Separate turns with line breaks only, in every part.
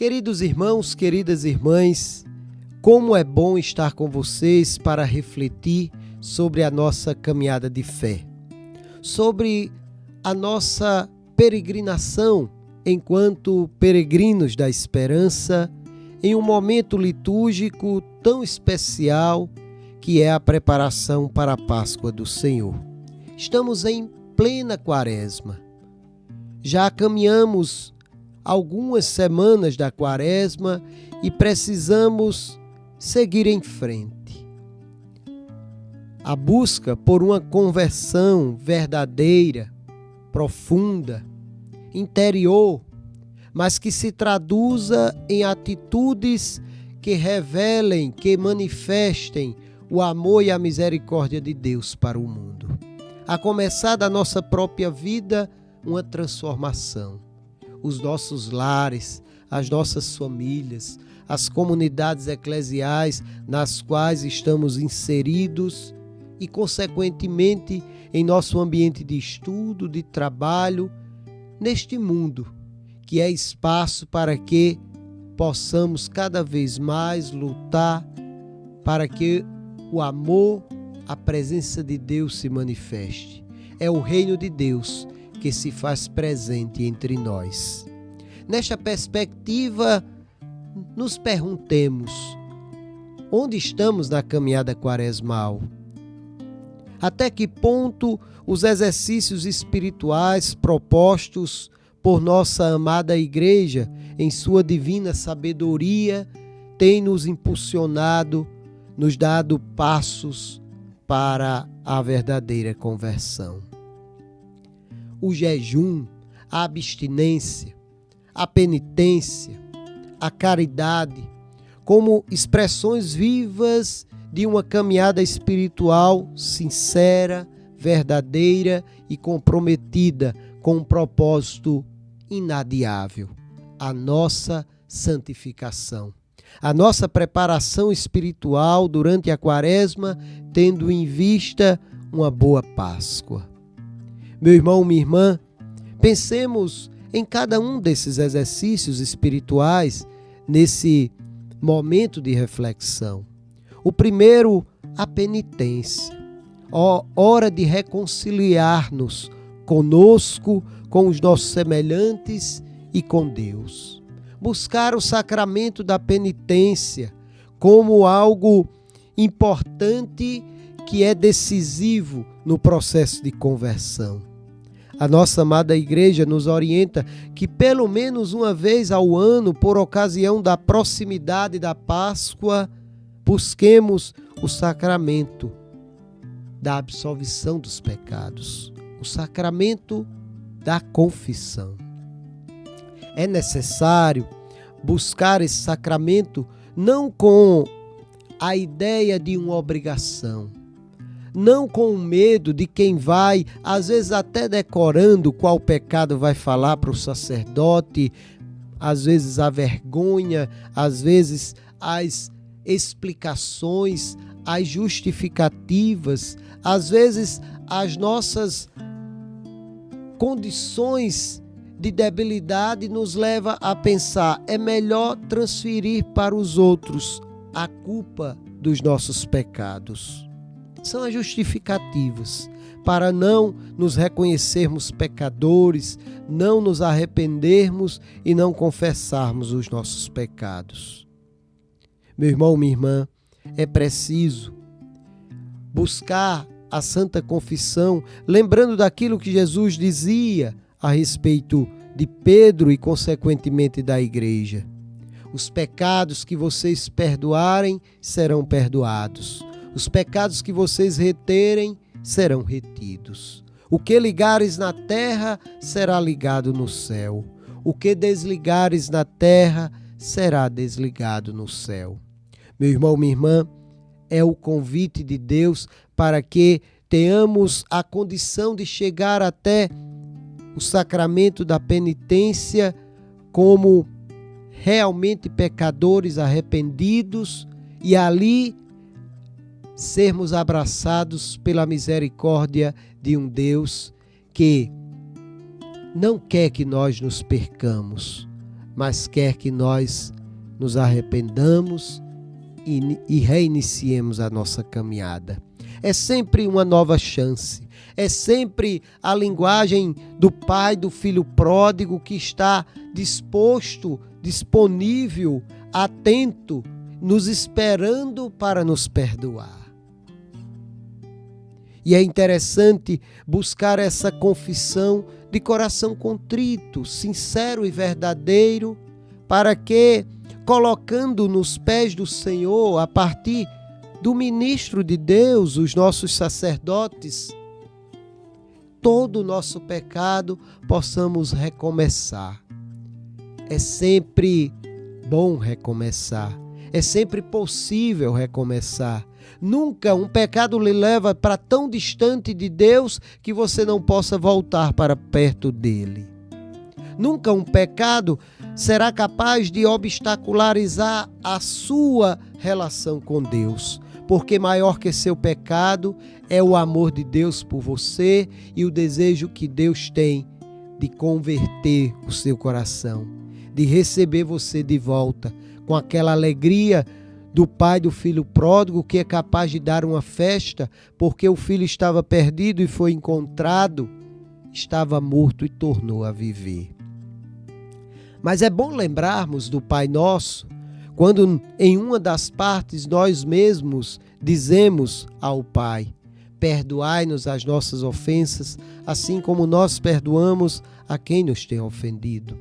Queridos irmãos, queridas irmãs, como é bom estar com vocês para refletir sobre a nossa caminhada de fé, sobre a nossa peregrinação enquanto peregrinos da esperança em um momento litúrgico tão especial que é a preparação para a Páscoa do Senhor. Estamos em plena Quaresma. Já caminhamos algumas semanas da Quaresma e precisamos seguir em frente. A busca por uma conversão verdadeira, profunda, interior, mas que se traduza em atitudes que revelem, que manifestem o amor e a misericórdia de Deus para o mundo. A começar da nossa própria vida, uma transformação. Os nossos lares, as nossas famílias, as comunidades eclesiais nas quais estamos inseridos e, consequentemente, em nosso ambiente de estudo, de trabalho, neste mundo, que é espaço para que possamos cada vez mais lutar para que o amor, a presença de Deus se manifeste. É o reino de Deus que se faz presente entre nós. Nesta perspectiva, nos perguntemos: onde estamos na caminhada quaresmal? Até que ponto os exercícios espirituais propostos por nossa amada Igreja, em sua divina sabedoria, têm nos impulsionado, nos dado passos para a verdadeira conversão? O jejum, a abstinência, a penitência, a caridade, como expressões vivas de uma caminhada espiritual sincera, verdadeira e comprometida com um propósito inadiável: a nossa santificação. A nossa preparação espiritual durante a Quaresma, tendo em vista uma boa Páscoa. Meu irmão, minha irmã, pensemos em cada um desses exercícios espirituais nesse momento de reflexão. O primeiro, a penitência. Hora de reconciliar-nos conosco, com os nossos semelhantes e com Deus. Buscar o sacramento da penitência como algo importante que é decisivo no processo de conversão. A nossa amada Igreja nos orienta que pelo menos uma vez ao ano, por ocasião da proximidade da Páscoa, busquemos o sacramento da absolvição dos pecados, o sacramento da confissão. É necessário buscar esse sacramento não com a ideia de uma obrigação, não com o medo de quem vai, às vezes até decorando qual pecado vai falar para o sacerdote, às vezes a vergonha, às vezes as explicações, as justificativas, às vezes as nossas condições de debilidade nos leva a pensar: é melhor transferir para os outros a culpa dos nossos pecados. São as justificativas para não nos reconhecermos pecadores, não nos arrependermos e não confessarmos os nossos pecados. Meu irmão, minha irmã, é preciso buscar a Santa Confissão, lembrando daquilo que Jesus dizia a respeito de Pedro e, consequentemente, da Igreja. Os pecados que vocês perdoarem serão perdoados. Os pecados que vocês reterem serão retidos. O que ligares na terra será ligado no céu. O que desligares na terra será desligado no céu. Meu irmão, minha irmã, é o convite de Deus para que tenhamos a condição de chegar até o sacramento da penitência como realmente pecadores arrependidos e ali sermos abraçados pela misericórdia de um Deus que não quer que nós nos percamos, mas quer que nós nos arrependamos e reiniciemos a nossa caminhada. É sempre uma nova chance, é sempre a linguagem do pai do filho pródigo que está disposto, disponível, atento, nos esperando para nos perdoar. E é interessante buscar essa confissão de coração contrito, sincero e verdadeiro, para que, colocando nos pés do Senhor, a partir do ministro de Deus, os nossos sacerdotes, todo o nosso pecado possamos recomeçar. É sempre bom recomeçar, é sempre possível recomeçar. Nunca um pecado lhe leva para tão distante de Deus que você não possa voltar para perto dele. Nunca um pecado será capaz de obstacularizar a sua relação com Deus, porque maior que seu pecado é o amor de Deus por você e o desejo que Deus tem de converter o seu coração, de receber você de volta com aquela alegria do pai do filho pródigo que é capaz de dar uma festa porque o filho estava perdido e foi encontrado, estava morto e tornou a viver. Mas é bom lembrarmos do Pai Nosso quando em uma das partes nós mesmos dizemos ao Pai: perdoai-nos as nossas ofensas, assim como nós perdoamos a quem nos tem ofendido.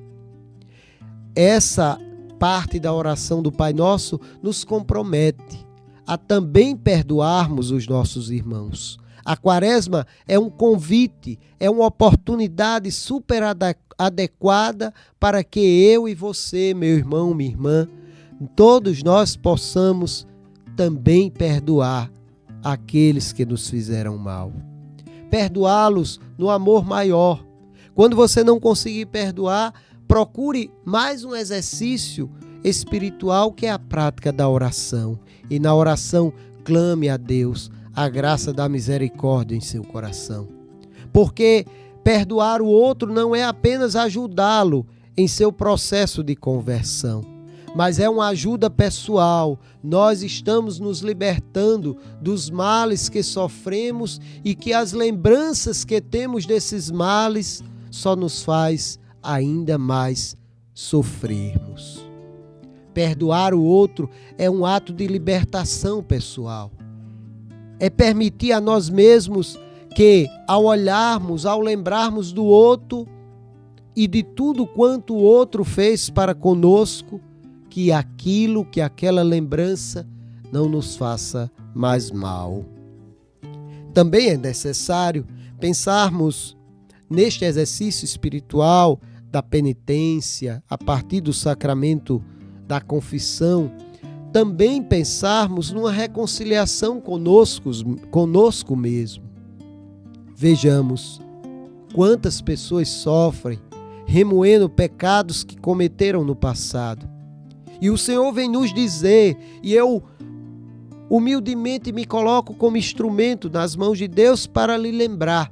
Essa parte da oração do Pai Nosso nos compromete a também perdoarmos os nossos irmãos. A Quaresma é um convite, é uma oportunidade super adequada para que eu e você, meu irmão, minha irmã, todos nós possamos também perdoar aqueles que nos fizeram mal. Perdoá-los no amor maior. Quando você não conseguir perdoar, procure mais um exercício espiritual que é a prática da oração. E na oração, clame a Deus a graça da misericórdia em seu coração. Porque perdoar o outro não é apenas ajudá-lo em seu processo de conversão, mas é uma ajuda pessoal. Nós estamos nos libertando dos males que sofremos e que as lembranças que temos desses males só nos faz ainda mais sofrermos. Perdoar o outro é um ato de libertação pessoal. É permitir a nós mesmos que, ao olharmos, ao lembrarmos do outro e de tudo quanto o outro fez para conosco, que aquela lembrança não nos faça mais mal. Também é necessário pensarmos neste exercício espiritual da penitência, a partir do sacramento da confissão, também pensarmos numa reconciliação conosco mesmo. Vejamos quantas pessoas sofrem remoendo pecados que cometeram no passado. E o Senhor vem nos dizer, e eu humildemente me coloco como instrumento nas mãos de Deus para lhe lembrar: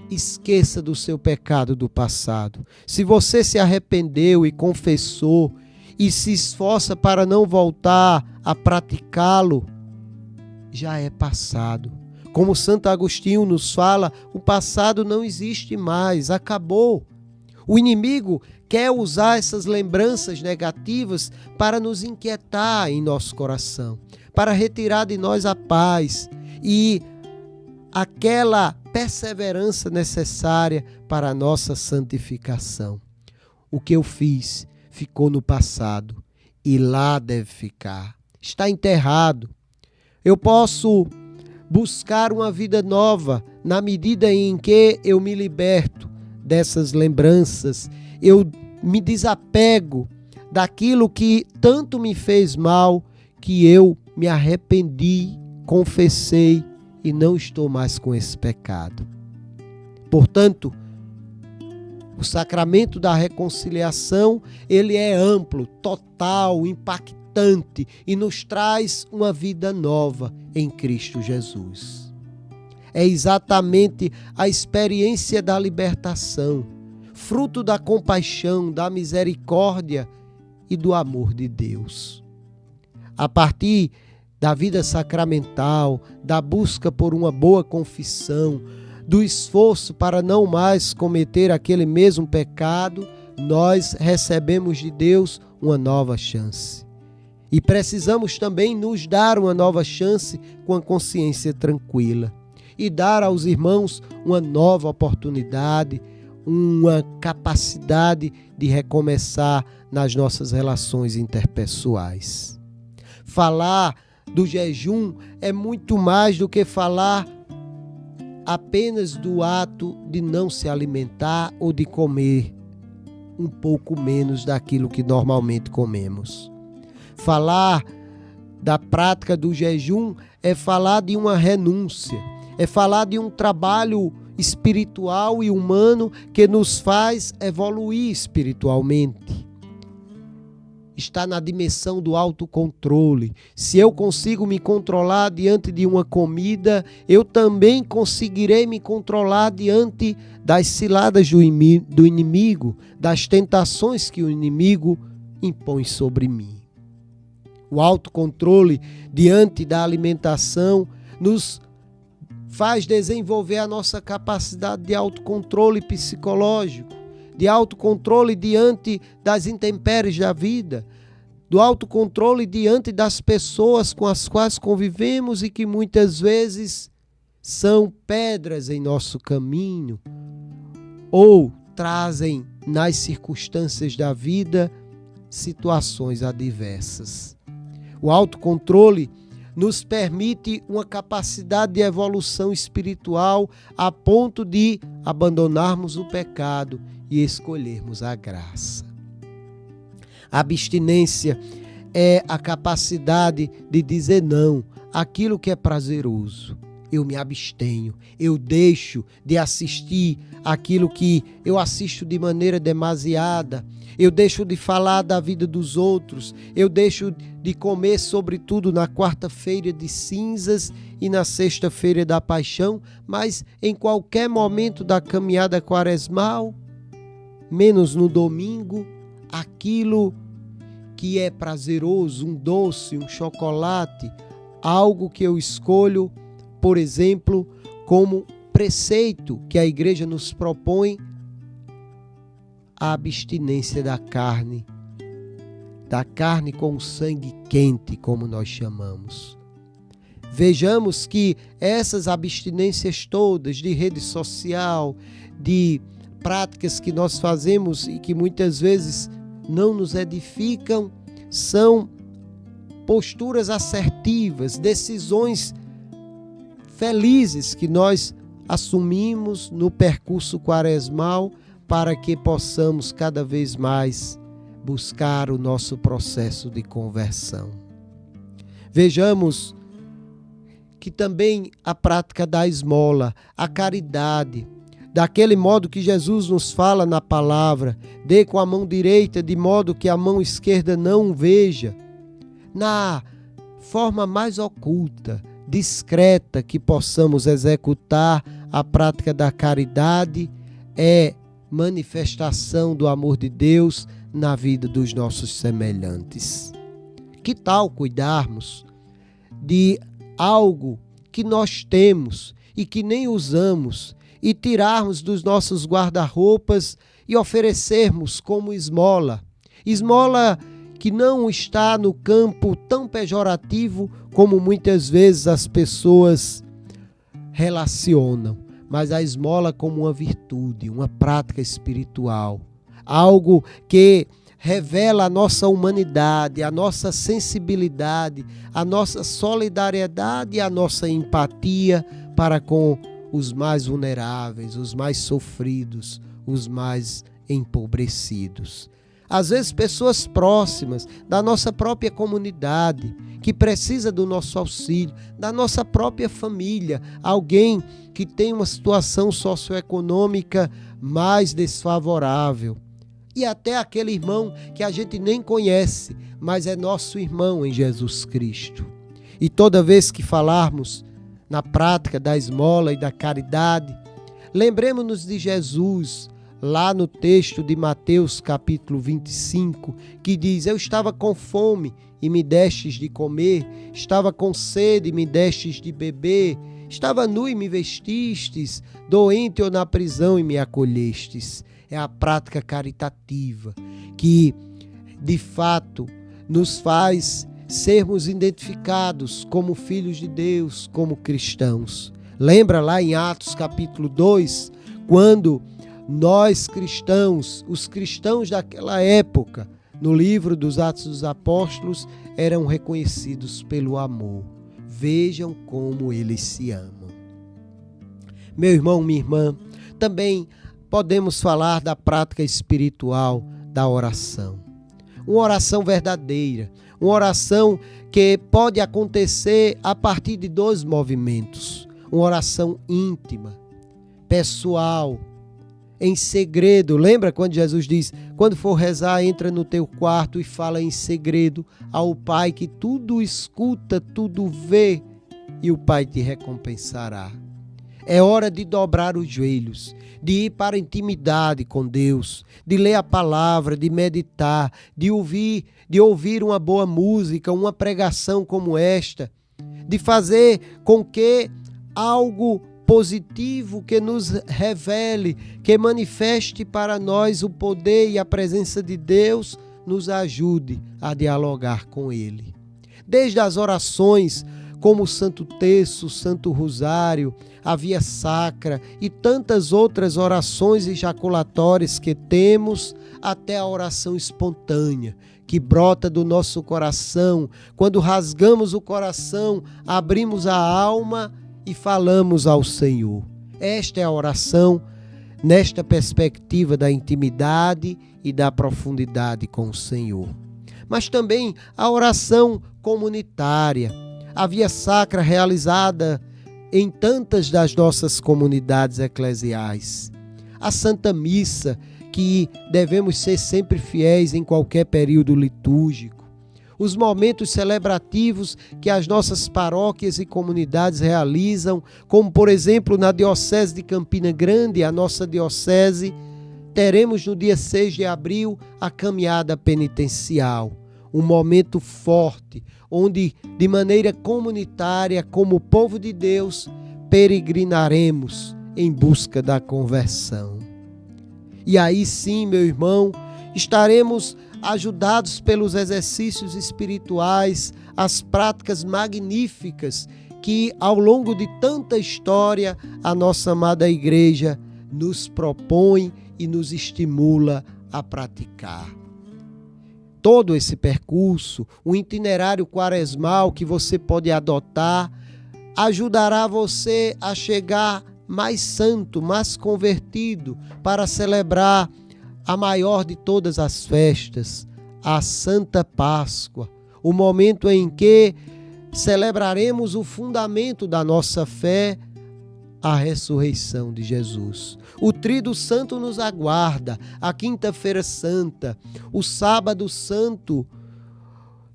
esqueça do seu pecado do passado. Se você se arrependeu e confessou e se esforça para não voltar a praticá-lo, já é passado. Como Santo Agostinho nos fala, o passado não existe mais, acabou. O inimigo quer usar essas lembranças negativas para nos inquietar em nosso coração, para retirar de nós a paz e aquela perseverança necessária para a nossa santificação. O que eu fiz ficou no passado e lá deve ficar. Está enterrado. Eu posso buscar uma vida nova na medida em que eu me liberto dessas lembranças, eu me desapego daquilo que tanto me fez mal, que eu me arrependi, confessei e não estou mais com esse pecado. Portanto, o sacramento da reconciliação, ele é amplo, total, impactante e nos traz uma vida nova em Cristo Jesus. É exatamente a experiência da libertação. fruto da compaixão, da misericórdia e do amor de Deus. A partir da vida sacramental, da busca por uma boa confissão, do esforço para não mais cometer aquele mesmo pecado, nós recebemos de Deus uma nova chance. E precisamos também nos dar uma nova chance com a consciência tranquila e dar aos irmãos uma nova oportunidade, uma capacidade de recomeçar nas nossas relações interpessoais. Falar do jejum é muito mais do que falar apenas do ato de não se alimentar ou de comer um pouco menos daquilo que normalmente comemos. Falar da prática do jejum é falar de uma renúncia, é falar de um trabalho espiritual e humano que nos faz evoluir espiritualmente. Está na dimensão do autocontrole. Se eu consigo me controlar diante de uma comida, eu também conseguirei me controlar diante das ciladas do inimigo, das tentações que o inimigo impõe sobre mim. O autocontrole diante da alimentação nos faz desenvolver a nossa capacidade de autocontrole psicológico, de autocontrole diante das intempéries da vida, do autocontrole diante das pessoas com as quais convivemos e que muitas vezes são pedras em nosso caminho ou trazem nas circunstâncias da vida situações adversas. O autocontrole nos permite uma capacidade de evolução espiritual a ponto de abandonarmos o pecado e escolhermos a graça. A abstinência é a capacidade de dizer não àquilo que é prazeroso. Eu me abstenho, eu deixo de assistir aquilo que eu assisto de maneira demasiada, eu deixo de falar da vida dos outros, eu deixo de comer sobretudo na quarta-feira de cinzas e na sexta-feira da paixão, mas em qualquer momento da caminhada quaresmal, menos no domingo, aquilo que é prazeroso, um doce, um chocolate, algo que eu escolho, por exemplo, como preceito que a igreja nos propõe, a abstinência da carne com o sangue quente, como nós chamamos. Vejamos que essas abstinências todas de rede social, de práticas que nós fazemos e que muitas vezes não nos edificam, são posturas assertivas, decisões felizes que nós assumimos no percurso quaresmal para que possamos cada vez mais buscar o nosso processo de conversão. Vejamos que também a prática da esmola, a caridade, daquele modo que Jesus nos fala na palavra, dê com a mão direita de modo que a mão esquerda não veja, na forma mais oculta, discreta que possamos executar a prática da caridade, é manifestação do amor de Deus na vida dos nossos semelhantes. Que tal cuidarmos de algo que nós temos e que nem usamos e tirarmos dos nossos guarda-roupas e oferecermos como esmola? Esmola que não está no campo tão pejorativo como muitas vezes as pessoas relacionam, mas a esmola como uma virtude, uma prática espiritual, algo que revela a nossa humanidade, a nossa sensibilidade, a nossa solidariedade e a nossa empatia para com os mais vulneráveis, os mais sofridos, os mais empobrecidos. Às vezes pessoas próximas da nossa própria comunidade, que precisa do nosso auxílio, da nossa própria família, alguém que tem uma situação socioeconômica mais desfavorável. E até aquele irmão que a gente nem conhece, mas é nosso irmão em Jesus Cristo. E toda vez que falarmos na prática da esmola e da caridade, lembremos-nos de Jesus lá no texto de Mateus capítulo 25, que diz: eu estava com fome e me destes de comer, estava com sede e me destes de beber, estava nu e me vestistes, doente ou na prisão e me acolhestes. É a prática caritativa que, de fato, nos faz sermos identificados como filhos de Deus, como cristãos. Lembra lá em Atos capítulo 2, quando nós cristãos, os cristãos daquela época, no livro dos Atos dos Apóstolos, eram reconhecidos pelo amor. Vejam como eles se amam. Meu irmão, minha irmã, também podemos falar da prática espiritual da oração. Uma oração verdadeira, uma oração que pode acontecer a partir de dois movimentos. Uma oração íntima, pessoal, em segredo. Lembra quando Jesus diz: quando for rezar, entra no teu quarto e fala em segredo ao Pai que tudo escuta, tudo vê, e o Pai te recompensará. É hora de dobrar os joelhos, de ir para a intimidade com Deus, de ler a palavra, de meditar, de ouvir uma boa música, uma pregação como esta, de fazer com que algo positivo que nos revele, que manifeste para nós o poder e a presença de Deus, nos ajude a dialogar com Ele. Desde as orações como o Santo Terço, o Santo Rosário, a Via Sacra e tantas outras orações ejaculatórias que temos, até a oração espontânea, que brota do nosso coração. Quando rasgamos o coração, abrimos a alma e falamos ao Senhor. Esta é a oração nesta perspectiva da intimidade e da profundidade com o Senhor. Mas também a oração comunitária, a Via Sacra realizada em tantas das nossas comunidades eclesiais. A Santa Missa, que devemos ser sempre fiéis em qualquer período litúrgico. Os momentos celebrativos que as nossas paróquias e comunidades realizam, como por exemplo na Diocese de Campina Grande, a nossa diocese, teremos no dia 6 de abril a caminhada penitencial, um momento forte, onde de maneira comunitária, como povo de Deus, peregrinaremos em busca da conversão. E aí sim, meu irmão, estaremos ajudados pelos exercícios espirituais, as práticas magníficas que ao longo de tanta história a nossa amada Igreja nos propõe e nos estimula a praticar. Todo esse percurso, o itinerário quaresmal que você pode adotar, ajudará você a chegar mais santo, mais convertido, para celebrar a maior de todas as festas, a Santa Páscoa, o momento em que celebraremos o fundamento da nossa fé, a ressurreição de Jesus. O Tríduo Santo nos aguarda, a Quinta-feira Santa, o Sábado Santo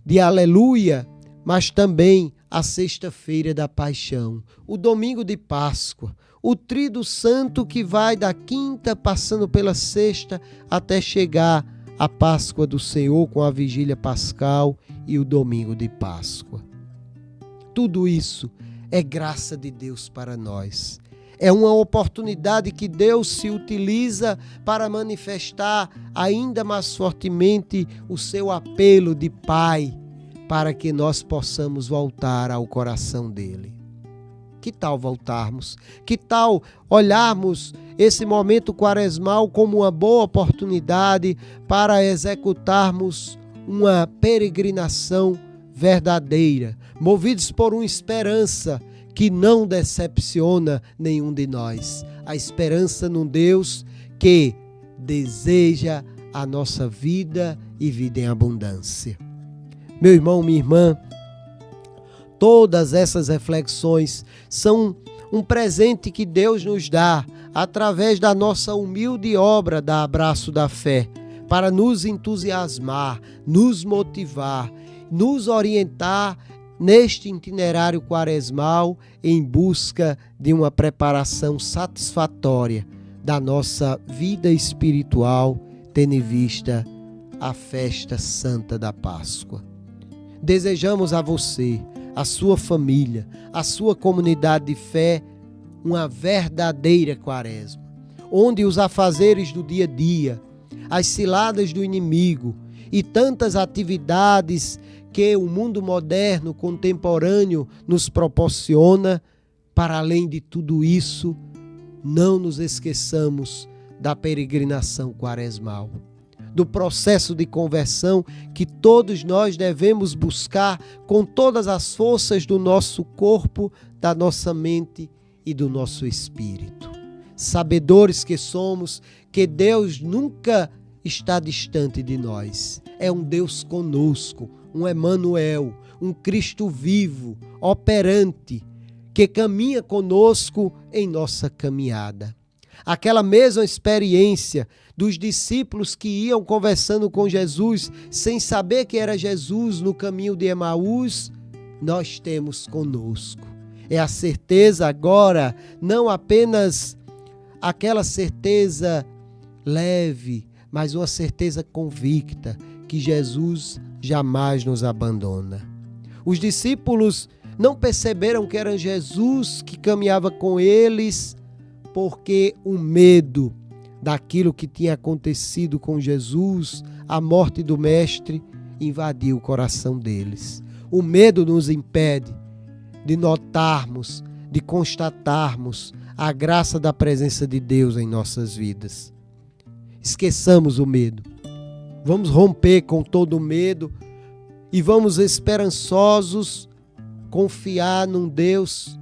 de Aleluia, mas também a Sexta-feira da Paixão, o Domingo de Páscoa, o Tríduo Santo que vai da quinta, passando pela sexta, até chegar à Páscoa do Senhor com a Vigília Pascal e o Domingo de Páscoa. Tudo isso é graça de Deus para nós. É uma oportunidade que Deus se utiliza para manifestar ainda mais fortemente o seu apelo de Pai, para que nós possamos voltar ao coração dele. Que tal voltarmos? Que tal olharmos esse momento quaresmal como uma boa oportunidade para executarmos uma peregrinação verdadeira, movidos por uma esperança que não decepciona nenhum de nós. A esperança num Deus que deseja a nossa vida e vida em abundância. Meu irmão, minha irmã, todas essas reflexões são um presente que Deus nos dá através da nossa humilde obra da Abraço da Fé, para nos entusiasmar, nos motivar, nos orientar neste itinerário quaresmal em busca de uma preparação satisfatória da nossa vida espiritual, tendo em vista a festa santa da Páscoa. Desejamos a você, a sua família, a sua comunidade de fé, uma verdadeira quaresma, onde os afazeres do dia a dia, as ciladas do inimigo e tantas atividades que o mundo moderno, contemporâneo, nos proporciona, para além de tudo isso, não nos esqueçamos da peregrinação quaresmal, do processo de conversão que todos nós devemos buscar com todas as forças do nosso corpo, da nossa mente e do nosso espírito. Sabedores que somos, que Deus nunca está distante de nós. É um Deus conosco, um Emanuel, um Cristo vivo, operante, que caminha conosco em nossa caminhada. Aquela mesma experiência dos discípulos que iam conversando com Jesus, sem saber que era Jesus no caminho de Emaús, nós temos conosco. É a certeza agora, não apenas aquela certeza leve, mas uma certeza convicta que Jesus jamais nos abandona. Os discípulos não perceberam que era Jesus que caminhava com eles, porque o medo daquilo que tinha acontecido com Jesus, a morte do Mestre, invadiu o coração deles. O medo nos impede de notarmos, de constatarmos a graça da presença de Deus em nossas vidas. Esqueçamos o medo. Vamos romper com todo o medo e vamos esperançosos confiar num Deus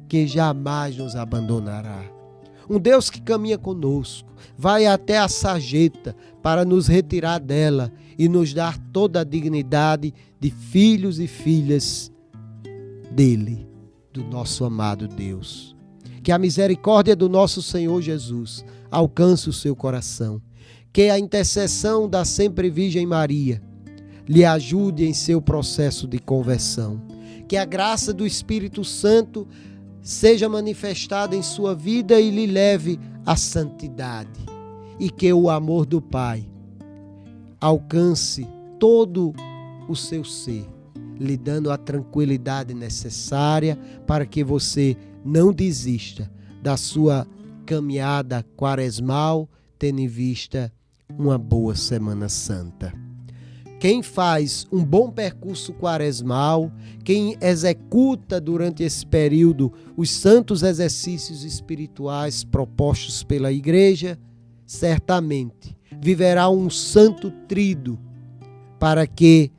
que jamais nos abandonará. Um Deus que caminha conosco, vai até a sarjeta para nos retirar dela e nos dar toda a dignidade de filhos e filhas dele, do nosso amado Deus. Que a misericórdia do nosso Senhor Jesus alcance o seu coração. Que a intercessão da sempre Virgem Maria lhe ajude em seu processo de conversão. Que a graça do Espírito Santo seja manifestada em sua vida e lhe leve à santidade. E que o amor do Pai alcance todo o seu ser, lhe dando a tranquilidade necessária para que você não desista da sua caminhada quaresmal, tendo em vista uma boa Semana Santa. Quem faz um bom percurso quaresmal, quem executa durante esse período os santos exercícios espirituais propostos pela Igreja, certamente viverá um santo tríduo para que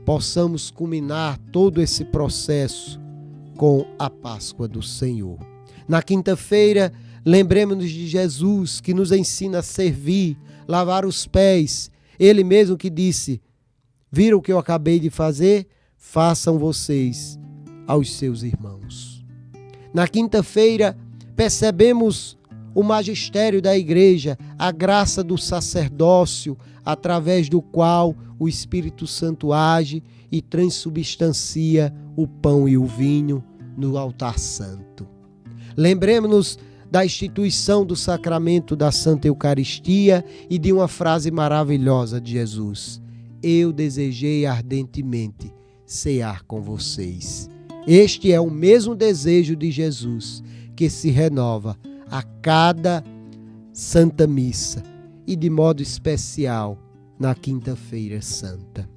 possamos culminar todo esse processo com a Páscoa do Senhor. Na quinta-feira, lembremos-nos de Jesus, que nos ensina a servir, lavar os pés. Ele mesmo que disse: viram o que eu acabei de fazer? Façam vocês aos seus irmãos. Na quinta-feira, percebemos o magistério da Igreja, a graça do sacerdócio, através do qual o Espírito Santo age e transubstancia o pão e o vinho no altar santo. Lembremos-nos da instituição do sacramento da Santa Eucaristia e de uma frase maravilhosa de Jesus: eu desejei ardentemente cear com vocês. Este é o mesmo desejo de Jesus que se renova a cada Santa Missa e de modo especial na Quinta-feira Santa.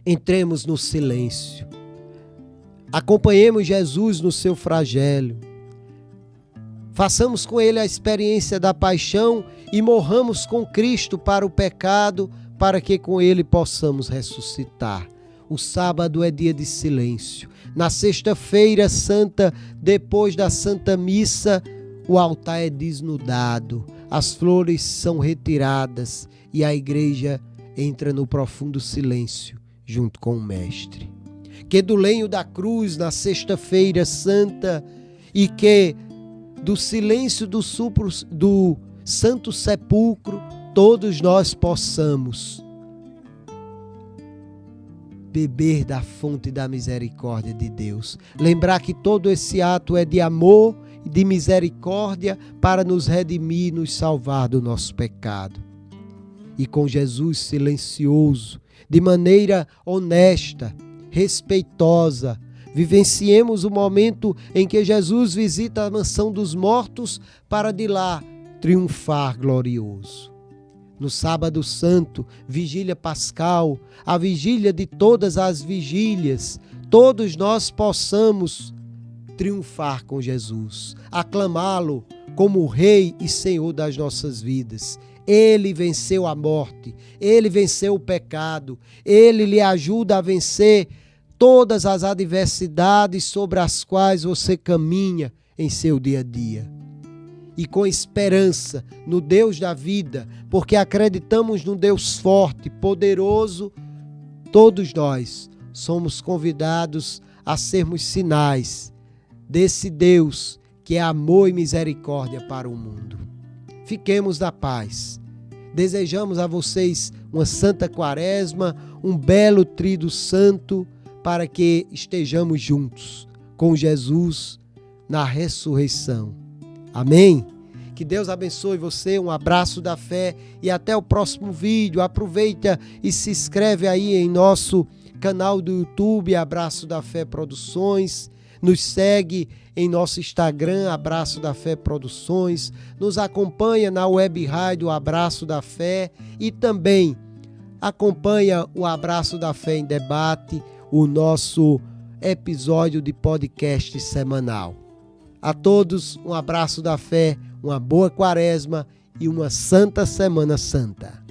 Entremos no silêncio. Acompanhemos Jesus no seu flagelo. Façamos com ele a experiência da paixão e morramos com Cristo para o pecado, para que com ele possamos ressuscitar. O sábado é dia de silêncio. Na sexta-feira santa, depois da Santa Missa, o altar é desnudado, as flores são retiradas e a igreja entra no profundo silêncio junto com o Mestre. Que do lenho da cruz na sexta-feira santa e que do silêncio do Santo Sepulcro todos nós possamos beber da fonte da misericórdia de Deus. Lembrar que todo esse ato é de amor de misericórdia para nos redimir e nos salvar do nosso pecado. E com Jesus silencioso, de maneira honesta, respeitosa, vivenciemos o momento em que Jesus visita a mansão dos mortos para de lá triunfar glorioso. No Sábado Santo, Vigília Pascal, a vigília de todas as vigílias, todos nós possamos triunfar com Jesus, aclamá-lo como o Rei e Senhor das nossas vidas. Ele venceu a morte, Ele venceu o pecado, Ele lhe ajuda a vencer todas as adversidades sobre as quais você caminha em seu dia a dia. E com esperança no Deus da vida, porque acreditamos num Deus forte, poderoso, todos nós somos convidados a sermos sinais desse Deus que é amor e misericórdia para o mundo. Fiquemos na paz. Desejamos a vocês uma santa quaresma, um belo tríduo santo, para que estejamos juntos com Jesus na ressurreição. Amém? Que Deus abençoe você, um abraço da fé e até o próximo vídeo. Aproveita e se inscreve aí em nosso canal do YouTube, Abraço da Fé Produções. Nos segue em nosso Instagram, Abraço da Fé Produções. Nos acompanha na web rádio Abraço da Fé e também acompanha o Abraço da Fé em Debate, o nosso episódio de podcast semanal. A todos, um abraço da fé, uma boa quaresma e uma santa Semana Santa.